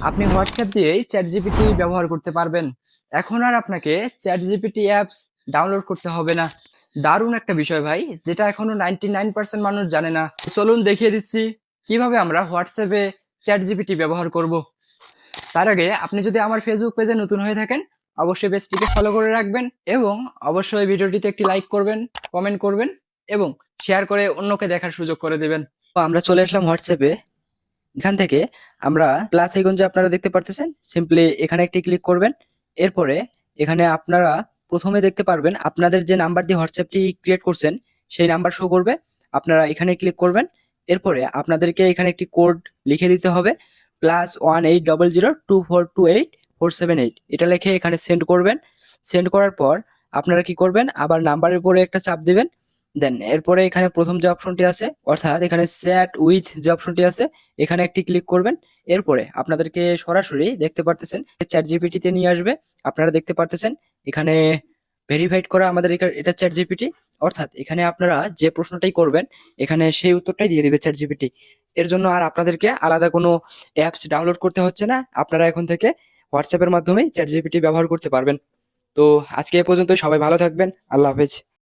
আপনি হোয়াটসঅ্যাপ দিয়েই chat GPT ব্যবহার করতে পারবেন। এখন আর আপনাকে চ্যাট জিপিটি অ্যাপস ডাউনলোড করতে হবে না। দারুণ একটা বিষয় ভাই, যেটা এখনো 99% মানুষ জানে না। চলুন দেখিয়ে দিচ্ছি কিভাবে আমরা হোয়াটসঅ্যাপে চ্যাট জিপিটি ব্যবহার করব। তার আগে আপনি যদি আমার ফেসবুক পেজে নতুন হয়ে থাকেন, অবশ্যই পেজটিকে ফলো করে রাখবেন এবং অবশ্যই ভিডিওটিতে একটি লাইক করবেন, কমেন্ট করবেন এবং শেয়ার করে অন্যকে দেখার সুযোগ করে দেবেন। তো আমরা চলে আসলাম হোয়াটসঅ্যাপে। এখান থেকে আমরা প্লাস আইকন যে আপনারা দেখতে পারতেছেন, সিম্পলি এখানে একটি ক্লিক করবেন। এরপরে এখানে আপনারা প্রথমে দেখতে পারবেন আপনাদের যে নাম্বার দিয়ে হোয়াটসঅ্যাপটি ক্রিয়েট করছেন সেই নাম্বার শো করবে। আপনারা এখানে ক্লিক করবেন। এরপরে আপনাদেরকে এখানে একটি কোড লিখে দিতে হবে, +1800242847 এটা লিখে এখানে সেন্ড করবেন। সেন্ড করার পর আপনারা কি করবেন, আবার নাম্বারের উপরে একটা চাপ দিবেন। দেন এরপরে এখানে প্রথম যে অপশনটি আছে, অর্থাৎ এখানে চ্যাট উইথ যে অপশনটি আছে, এখানে একটি ক্লিক করবেন। এরপরে আপনাদেরকে সরাসরি দেখতে পারতেছেন চ্যাট জিপিটিতে নিয়ে আসবে। আপনারা দেখতে পারতেছেন এখানে ভেরিফাইড করা আমাদের এটা চ্যাট জিপিটি, অর্থাৎ এখানে আপনারা যে প্রশ্নটাই করবেন এখানে সেই উত্তরটাই দিয়ে দিবে চ্যাট জিপিটি। এর জন্য আর আপনাদেরকে আলাদা কোনো অ্যাপস ডাউনলোড করতে হচ্ছে না। আপনারা এখন থেকে হোয়াটসঅ্যাপের মাধ্যমেই চ্যাট জিপিটি ব্যবহার করতে পারবেন। তো আজকে এ পর্যন্ত, সবাই ভালো থাকবেন। আল্লাহ হাফেজ।